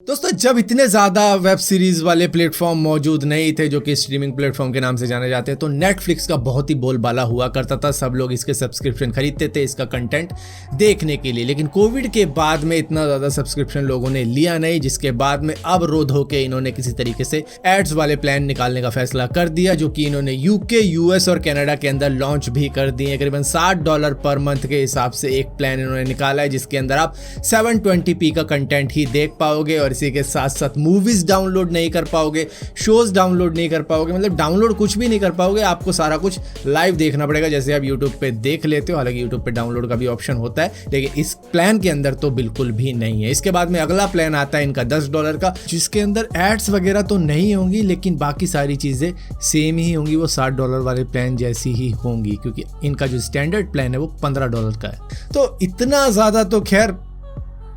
दोस्तों जब इतने ज़्यादा वेब सीरीज़ वाले प्लेटफॉर्म मौजूद नहीं थे जो कि स्ट्रीमिंग प्लेटफॉर्म के नाम से जाने जाते हैं तो नेटफ्लिक्स का बहुत ही बोलबाला हुआ करता था। सब लोग इसके सब्सक्रिप्शन खरीदते थे इसका कंटेंट देखने के लिए। लेकिन कोविड के बाद में इतना ज़्यादा सब्सक्रिप्शन लोगों ने लिया नहीं, जिसके बाद में अब रो धो के इन्होंने किसी तरीके से एड्स वाले प्लान निकालने का फैसला कर दिया, जो कि इन्होंने यूके, यूएस और कनाडा के अंदर लॉन्च भी कर दिए। करीबन $60 पर मंथ के हिसाब से एक प्लान इन्होंने निकाला है, जिसके अंदर आप 720p का कंटेंट ही देख पाओगे और इसी के साथ साथ मूवीज डाउनलोड नहीं कर पाओगे, शोज डाउनलोड नहीं कर पाओगे, मतलब डाउनलोड कुछ भी नहीं कर पाओगे। आपको सारा कुछ लाइव देखना पड़ेगा जैसे आप यूट्यूब पे देख लेते हो। हालांकि यूट्यूब पे डाउनलोड का भी ऑप्शन होता है, लेकिन इस प्लान के अंदर तो बिल्कुल भी नहीं है। इसके बाद में अगला प्लान आता है इनका $10 का, जिसके अंदर एड्स वगैरह तो नहीं होंगी, लेकिन बाकी सारी चीजें सेम ही होंगी, वो $60 वाले प्लान जैसी ही होंगी, क्योंकि इनका जो स्टैंडर्ड प्लान है वो $15 का है। तो इतना ज्यादा तो खैर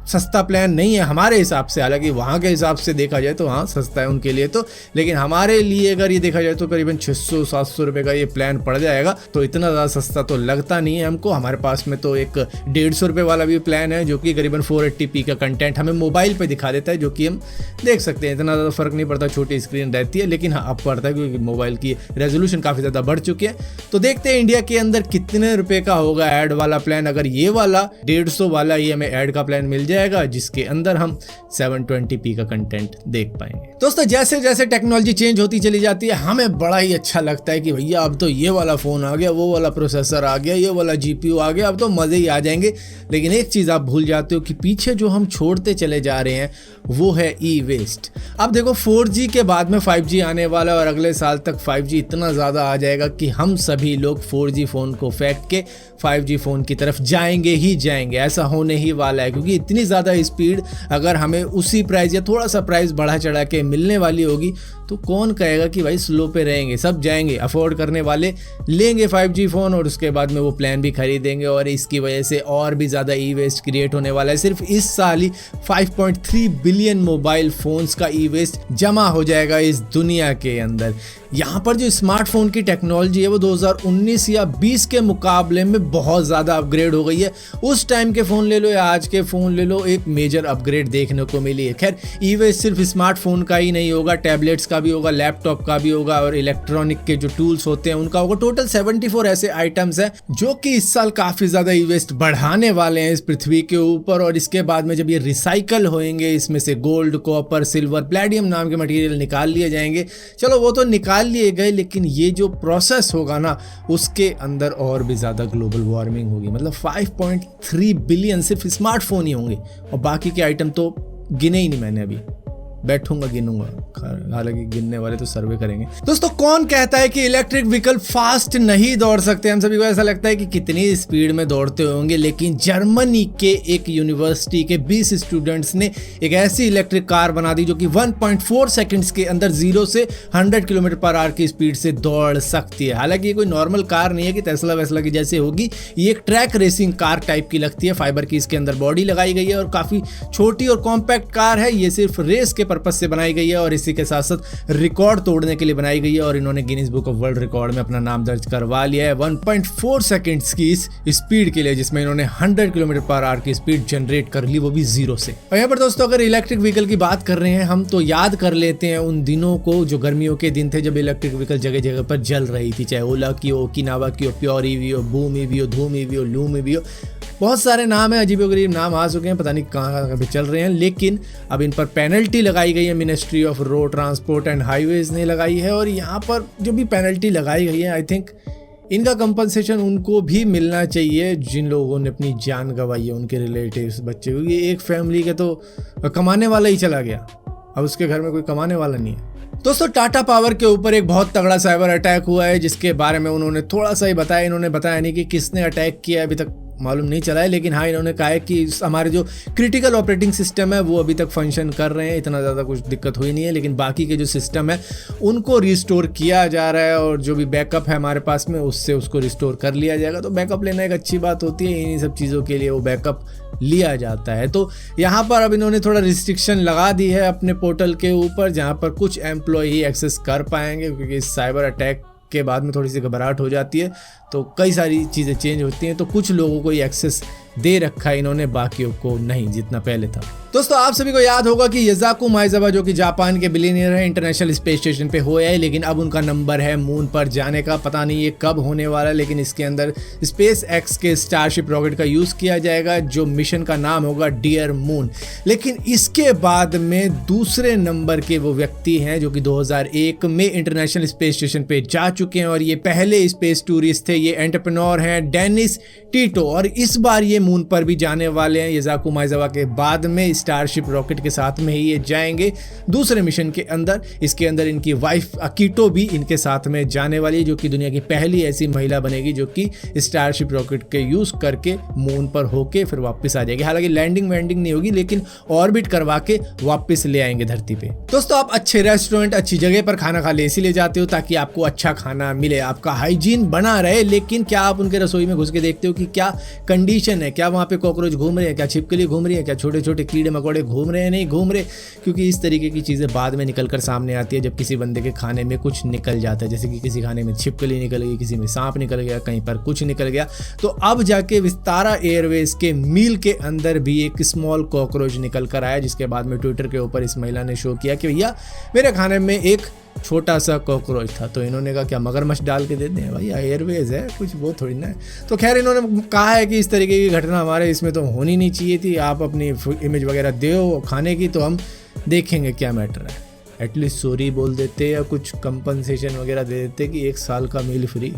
सस्ता प्लान नहीं है हमारे हिसाब से। हालांकि वहाँ के हिसाब से देखा जाए तो हाँ सस्ता है उनके लिए तो, लेकिन हमारे लिए अगर ये देखा जाए तो करीबन 600-700 रुपये का ये प्लान पड़ जाएगा। तो इतना ज़्यादा सस्ता तो लगता नहीं है हमको। हमारे पास में तो एक 150 रुपये वाला भी प्लान है, जो कि करीबन 480p का कंटेंट हमें मोबाइल पर दिखा देता है, जो कि हम देख सकते हैं। इतना ज़्यादा फर्क नहीं पड़ता, छोटी स्क्रीन रहती है, लेकिन हाँ अब पड़ता है क्योंकि मोबाइल की रेजोल्यूशन काफ़ी ज़्यादा बढ़ चुकी है। तो देखते हैं इंडिया के अंदर कितने रुपये का होगा ऐड वाला प्लान। अगर ये वाला 150 वाला ये हमें ऐड का प्लान मिल जाएगा, जिसके अंदर हम 720p का कंटेंट देख पाएंगे। दोस्तों जैसे जैसे टेक्नोलॉजी चेंज होती चली जाती है, हमें बड़ा ही अच्छा लगता है कि भैया अब तो ये वाला फोन आ गया, वो वाला प्रोसेसर आ गया, ये वाला जीपीयू आ गया, अब तो मजे ही आ जाएंगे। लेकिन एक चीज आप भूल जाते हो कि पीछे जो हम छोड़ते चले जा रहे हैं वो है ई वेस्ट। अब देखो 4G के बाद में 5G आने वाला है और अगले साल तक 5G इतना ज्यादा आ जाएगा कि हम सभी लोग 4G फोन को फेंक के 5G फोन की तरफ जाएंगे ही जाएंगे। ऐसा होने ही वाला है, क्योंकि इतनी ज़्यादा स्पीड अगर हमें उसी प्राइस या थोड़ा सा प्राइस बढ़ा चढ़ा के मिलने वाली होगी तो कौन कहेगा कि भाई स्लो पे रहेंगे। सब जाएंगे, अफोर्ड करने वाले लेंगे 5G फ़ोन और उसके बाद में वो प्लान भी खरीदेंगे, और इसकी वजह से और भी ज़्यादा ई वेस्ट क्रिएट होने वाला है। सिर्फ इस साल ही 5.3 बिलियन मोबाइल फ़ोन्स का ई वेस्ट जमा हो जाएगा इस दुनिया के अंदर। यहाँ पर जो स्मार्टफोन की टेक्नोलॉजी है वो 2019 या 20 के मुकाबले में बहुत ज़्यादा अपग्रेड हो गई है। उस टाइम के फ़ोन ले लो या आज के फ़ोन ले लो, एक मेजर अपग्रेड देखने को मिली है। खैर ई वेस्ट सिर्फ स्मार्टफोन का ही नहीं होगा, टैबलेट्स का भी होगा, लैपटॉप का भी होगा, और इलेक्ट्रॉनिक के जो टूल्स होते हैं उनका होगा। टोटल 74 ऐसे आइटम्स हैं जो कि इस साल काफ़ी ज़्यादा ई वेस्ट बढ़ाने वाले हैं इस पृथ्वी के ऊपर। और इसके बाद में जब ये रिसाइकल होएंगे, इसमें से गोल्ड, कॉपर, सिल्वर, प्लेटिनम नाम के मटेरियल निकाल लिए जाएंगे। चलो वो तो निकाल लिए गए, लेकिन ये जो प्रोसेस होगा ना उसके अंदर और भी ज़्यादा ग्लोबल वार्मिंग होगी। मतलब 5.3 बिलियन सिर्फ स्मार्टफोन ही होंगे, और बाकी के आइटम तो गिने ही नहीं मैंने, अभी बैठूंगा गिनूंगा। हालांकि गिनने वाले तो सर्वे करेंगे। दोस्तों कौन कहता है कि इलेक्ट्रिक व्हीकल फास्ट नहीं दौड़ सकते? हम सभी को ऐसा लगता है कि कितनी स्पीड में दौड़ते होंगे, लेकिन जर्मनी के एक यूनिवर्सिटी के 20 स्टूडेंट्स ने एक ऐसी इलेक्ट्रिक कार बना दी जो कि 1.4 सेकंड्स के अंदर 0 से 100 किलोमीटर/आवर की स्पीड से दौड़ सकती है। हालांकि ये कोई नॉर्मल कार नहीं है कि टेस्ला वेस्ला की जैसे होगी, ये एक ट्रैक रेसिंग कार टाइप की लगती है। फाइबर की इसके अंदर बॉडी लगाई गई है और काफी छोटी और कॉम्पैक्ट कार है। ये सिर्फ रेस के पर्पस से बनाई गई है और इसी के साथ साथ रिकॉर्ड तोड़ने के लिए बनाई गई है, और इन्होंने Guinness book of world record में अपना नाम दर्ज करवा लिया है 1.4 सेकंड्स की इस स्पीड के लिए, जिसमें इन्होंने 100 किलोमीटर/आवर की स्पीड जनरेट कर ली, वो भी 0 से। और यहाँ पर दोस्तों अगर इलेक्ट्रिक व्हीकल की बात कर रहे हैं हम, तो याद कर लेते हैं उन दिनों को जो गर्मियों के दिन थे जब इलेक्ट्रिक व्हीकल जगह जगह पर जल रही थी, चाहे ओला की हो, ओकिनावा की हो, प्योर ईवी हो, बूम ईवी हो, धूम ईवी हो, लूम ईवी हो, बहुत सारे नाम है, अजीबोगरीब नाम आ चुके हैं, पता नहीं कहाँ पे चल रहे हैं। लेकिन अब इन पर पेनल्टी लगाई गई है, ministry of road transport and highways ने लगाई है, और यहाँ पर जो भी पेनल्टी लगाई गई है आई थिंक इनका कंपनसेशन उनको भी मिलना चाहिए जिन लोगों ने अपनी जान गंवाई है, उनके रिलेटिव्स, बच्चे। क्योंकि एक फैमिली के तो कमाने वाला ही चला गया, अब उसके घर में कोई कमाने वाला नहीं है। दोस्तों टाटा पावर के ऊपर एक बहुत तगड़ा साइबर अटैक हुआ है, जिसके बारे में उन्होंने थोड़ा सा ही बताया। इन्होंने बताया नहीं कि किसने अटैक किया, अभी तक मालूम नहीं चला है, लेकिन हाँ इन्होंने कहा है कि हमारे जो क्रिटिकल ऑपरेटिंग सिस्टम है वो अभी तक फंक्शन कर रहे हैं, इतना ज़्यादा कुछ दिक्कत हुई नहीं है, लेकिन बाकी के जो सिस्टम है उनको रिस्टोर किया जा रहा है, और जो भी बैकअप है हमारे पास में उससे उसको रिस्टोर कर लिया जाएगा। तो बैकअप लेना एक अच्छी बात होती है, इन्हीं सब चीज़ों के लिए वो बैकअप लिया जाता है। तो यहाँ पर अब इन्होंने थोड़ा रिस्ट्रिक्शन लगा दी है अपने पोर्टल के ऊपर, जहाँ पर कुछ एम्प्लॉय ही एक्सेस कर पाएंगे, क्योंकि इस साइबर अटैक के बाद में थोड़ी सी घबराहट हो जाती है, तो कई सारी चीज़ें चेंज होती हैं, तो कुछ लोगों को ये एक्सेस दे रखा है इन्होंने, बाकियों को नहीं जितना पहले था। दोस्तों आप सभी को याद होगा कि युसाको माइजावा जो कि जापान के बिलियनियर है, इंटरनेशनल स्पेस स्टेशन पे हो है, लेकिन अब उनका नंबर है मून पर जाने का। पता नहीं ये कब होने वाला है, लेकिन इसके अंदर स्पेस एक्स के स्टारशिप रॉकेट का यूज किया जाएगा, जो मिशन का नाम होगा डियर मून। लेकिन इसके बाद में दूसरे नंबर के वो व्यक्ति हैं जो कि 2001 में इंटरनेशनल स्पेस स्टेशन पे जा चुके हैं, और ये पहले स्पेस टूरिस्ट थे। ये एंटरप्रेन्योर हैं डेनिस टिटो, और इस बार ये मून पर भी जाने वाले हैं। युसाको माइजावा के बाद में स्टारशिप रॉकेट के साथ में ही ये जाएंगे दूसरे मिशन के अंदर। इसके अंदर इनकी वाइफ अकीटो भी इनके साथ में जाने वाली है, जो कि दुनिया की पहली ऐसी महिला बनेगी जो कि स्टारशिप रॉकेट के यूज करके मून पर होके फिर वापस आ जाएगी। हालांकि लैंडिंग वैंडिंग नहीं होगी, लेकिन ऑर्बिट करवा के वापस ले आएंगे धरती पे। दोस्तों आप अच्छे रेस्टोरेंट, अच्छी जगह पर खाना खा ले इसीलिए जाते हो ताकि आपको अच्छा खाना मिले, आपका हाइजीन बना रहे। लेकिन क्या आप उनके रसोई में घुस के देखते हो कि क्या कंडीशन है, क्या वहाँ पे कॉकरोच घूम रहे हैं, क्या छिपकली घूम रही है, क्या छोटे छोटे कीड़े मकोड़े घूम रहे हैं, नहीं घूम रहे? क्योंकि इस तरीके की चीज़ें बाद में निकल कर सामने आती है जब किसी बंदे के खाने में कुछ निकल जाता है। जैसे कि किसी खाने में छिपकली निकल गई, किसी में सांप निकल गया, कहीं पर कुछ निकल गया। तो अब जाके विस्तारा एयरवेज के मील के अंदर भी एक स्मॉल कॉकरोच निकल कर आया, जिसके बाद में ट्विटर के ऊपर इस महिला ने शो किया कि भैया मेरे खाने में एक छोटा सा कॉकरोच था। तो इन्होंने कहा क्या मगरमच्छ डाल के देते हैं? भाई एयरवेज है, कुछ वो थोड़ी ना है। तो खैर इन्होंने कहा है कि इस तरीके की घटना हमारे इसमें तो होनी नहीं चाहिए थी, आप अपनी इमेज वगैरह दो खाने की, तो हम देखेंगे क्या मैटर है। एटलीस्ट सॉरी बोल देते या कुछ कंपनसेशन वगैरह दे देते कि 1 साल का मील फ्री।